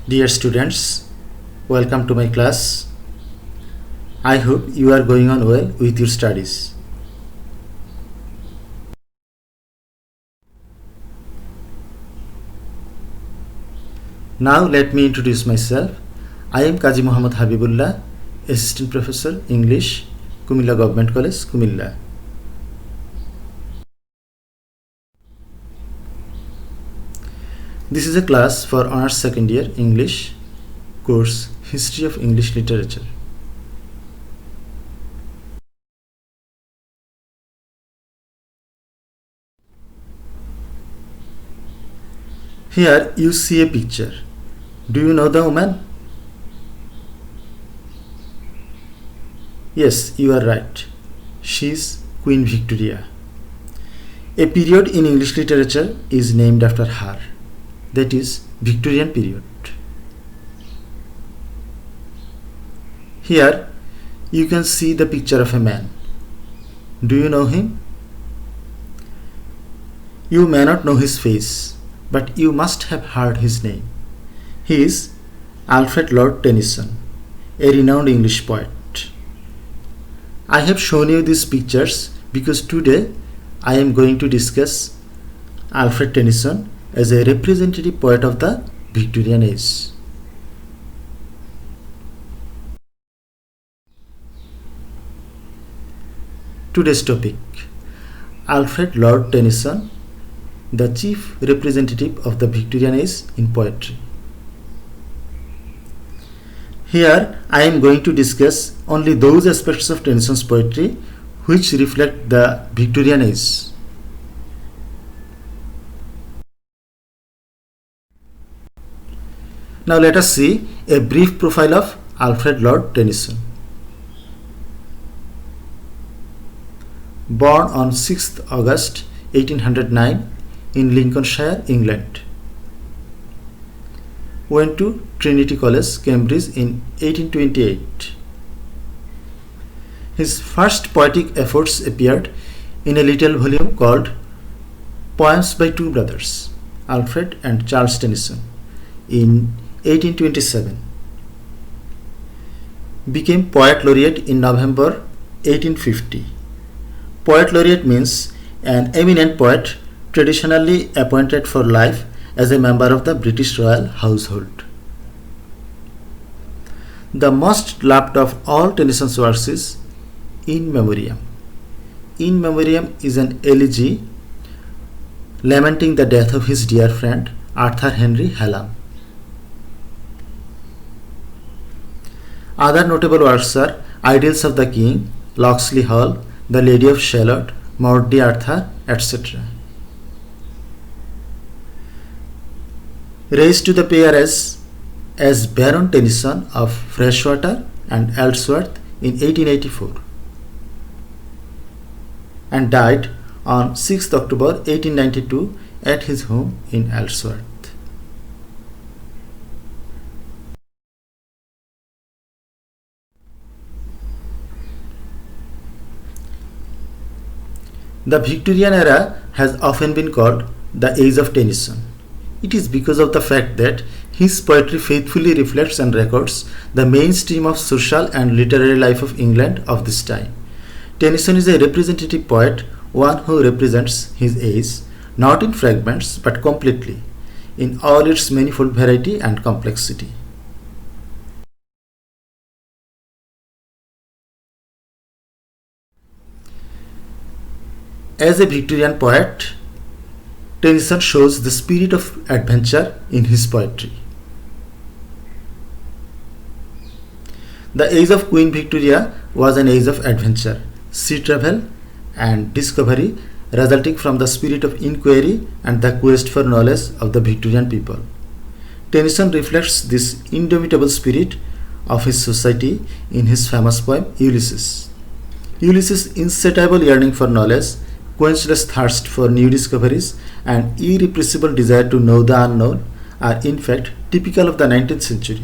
Dear students, welcome to my class. I hope you are going on well with your studies. Now let me introduce myself. I am Kaji Muhammad Habibullah, Assistant Professor English, Kumilla Government College, Kumilla. This is a class for Honours Second Year English course History of English Literature. Here you see a picture. Do you know the woman? Yes, you are right. She is Queen Victoria. A period in English literature is named after her. That is Victorian period. Here you can see the picture of a man. Do you know him? You may not know his face, but you must have heard his name. He is Alfred Lord Tennyson, a renowned English poet. I have shown you these pictures because today I am going to discuss Alfred Tennyson as a representative poet of the Victorian age. Today's topic: Alfred Lord Tennyson, the chief representative of the Victorian age in poetry. Here I am going to discuss only those aspects of Tennyson's poetry which reflect the Victorian age. Now let us see a brief profile of Alfred Lord Tennyson. Born on 6th August 1809 in Lincolnshire, England. Went to Trinity College, Cambridge in 1828. His first poetic efforts appeared in a little volume called Poems by Two Brothers, Alfred and Charles Tennyson, in 1827. Became Poet Laureate in November 1850. Poet Laureate means an eminent poet traditionally appointed for life as a member of the British royal household. The most loved of all Tennyson's works is In Memoriam. In Memoriam is an elegy lamenting the death of his dear friend Arthur Henry Hallam. Other notable works are Idylls of the King, Locksley Hall, The Lady of Shalott, Maud Arthur, etc. Raised to the peerage as Baron Tennyson of Freshwater and Ellsworth in 1884 and died on 6th October 1892 at his home in Ellsworth. The Victorian era has often been called the Age of Tennyson. It is because of the fact that his poetry faithfully reflects and records the mainstream of social and literary life of England of this time. Tennyson is a representative poet, one who represents his age, not in fragments but completely, in all its manifold variety and complexity. As a Victorian poet, Tennyson shows the spirit of adventure in his poetry. The age of Queen Victoria was an age of adventure, sea travel and discovery resulting from the spirit of inquiry and the quest for knowledge of the Victorian people. Tennyson reflects this indomitable spirit of his society in his famous poem Ulysses. Ulysses' insatiable yearning for knowledge, quenchless thirst for new discoveries, and irrepressible desire to know the unknown are in fact typical of the 19th century.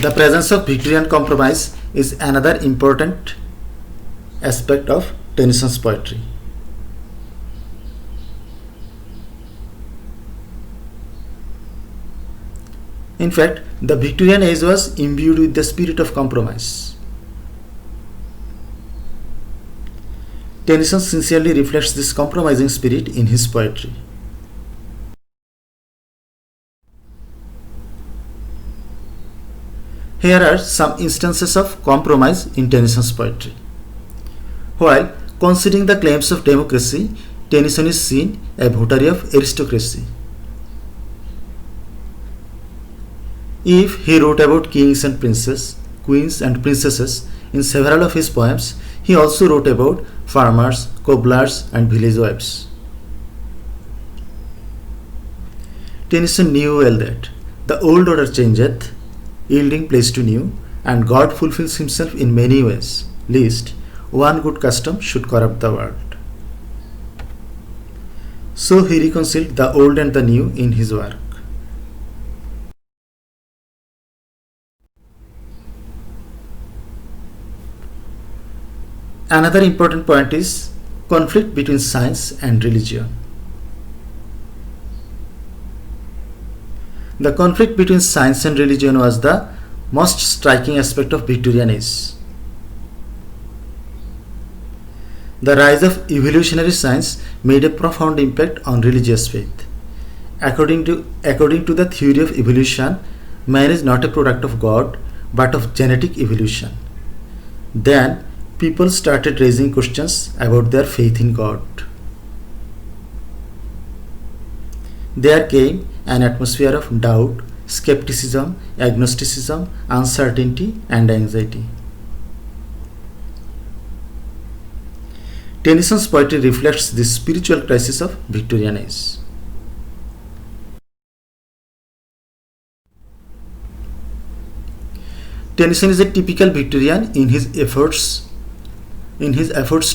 The presence of Victorian compromise is another important aspect of Tennyson's poetry. In fact, the Victorian age was imbued with the spirit of compromise. Tennyson sincerely reflects this compromising spirit in his poetry. Here are some instances of compromise in Tennyson's poetry. While considering the claims of democracy, Tennyson is seen a votary of aristocracy. If he wrote about kings and princes, queens and princesses in several of his poems, he also wrote about farmers, cobblers and village wives. Tennyson knew well that the old order changeth, yielding place to new, and God fulfills himself in many ways, lest one good custom should corrupt the world. So he reconciled the old and the new in his work. Another important point is conflict between science and religion. The conflict between science and religion was the most striking aspect of Victorian age. The rise of evolutionary science made a profound impact on religious faith. According to the theory of evolution, man is not a product of God but of genetic evolution. Then people started raising questions about their faith in God. There came an atmosphere of doubt, skepticism, agnosticism, uncertainty, and anxiety. Tennyson's poetry reflects this spiritual crisis of Victorian age. Tennyson is a typical Victorian in his efforts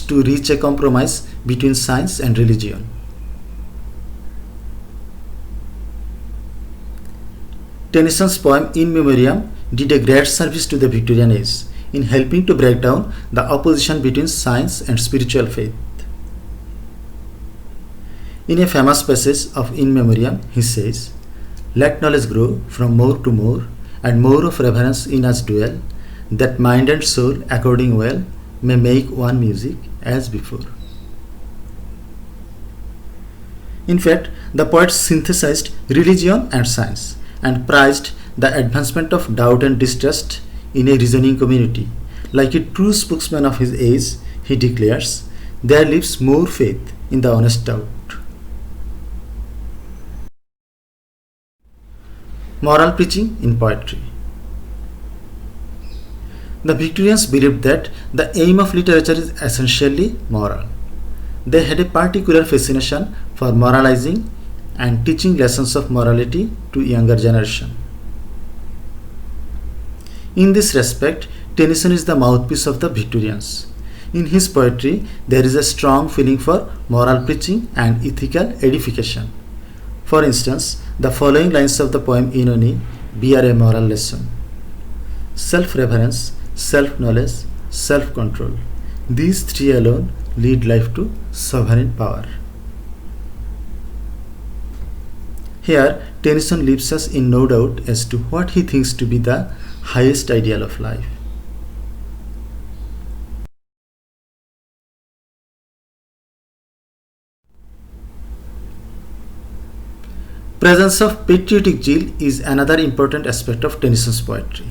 to reach a compromise between science and religion. Tennyson's poem In Memoriam did a great service to the Victorian age in helping to break down the opposition between science and spiritual faith. In a famous passage of In Memoriam, he says, "Let knowledge grow from more to more, and more of reverence in us dwell, that mind and soul according well may make one music as before." In fact, the poet synthesized religion and science and prized the advancement of doubt and distrust in a reasoning community. Like a true spokesman of his age, he declares, "There lives more faith in the honest doubt." Moral preaching in poetry. The Victorians believed that the aim of literature is essentially moral. They had a particular fascination for moralizing and teaching lessons of morality to younger generation. In this respect, Tennyson is the mouthpiece of the Victorians. In his poetry, there is a strong feeling for moral preaching and ethical edification. For instance, the following lines of the poem Inoni bear a moral lesson. Self-reverence, self-knowledge, self-control. These three alone lead life to sovereign power. Here, Tennyson leaves us in no doubt as to what he thinks to be the highest ideal of life. Presence of patriotic zeal is another important aspect of Tennyson's poetry.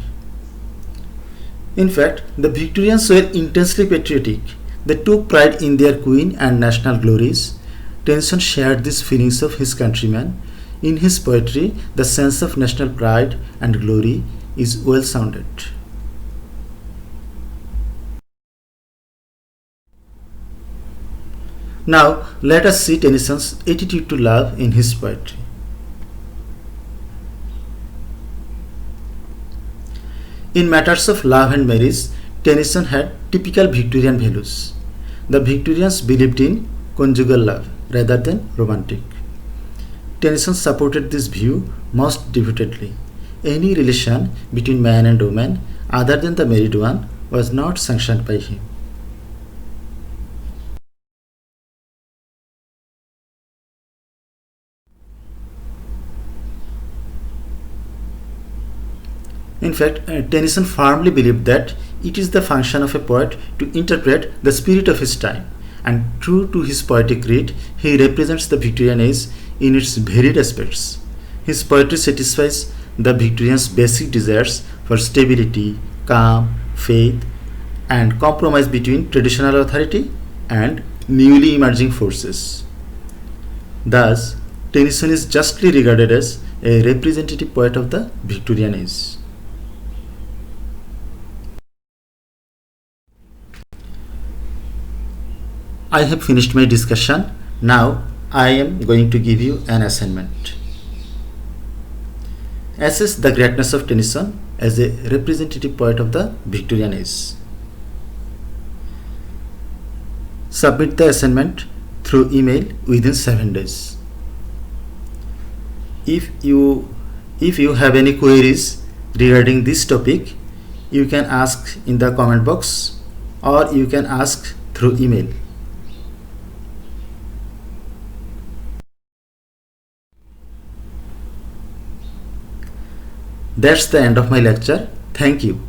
In fact, the Victorians were intensely patriotic. They took pride in their queen and national glories. Tennyson shared these feelings of his countrymen. In his poetry, the sense of national pride and glory is well sounded. Now, let us see Tennyson's attitude to love in his poetry. In matters of love and marriage, Tennyson had typical Victorian values. The Victorians believed in conjugal love rather than romantic. Tennyson supported this view most devotedly. Any relation between man and woman other than the married one was not sanctioned by him. In fact, Tennyson firmly believed that it is the function of a poet to interpret the spirit of his time, and true to his poetic creed, he represents the Victorian age in its varied aspects. His poetry satisfies the Victorians' basic desires for stability, calm, faith, and compromise between traditional authority and newly emerging forces. Thus, Tennyson is justly regarded as a representative poet of the Victorian age. I have finished my discussion. Now I am going to give you an assignment. Assess the greatness of Tennyson as a representative poet of the Victorian age. Submit the assignment through email within 7 days. If you have any queries regarding this topic, you can ask in the comment box or you can ask through email. That's the end of my lecture. Thank you.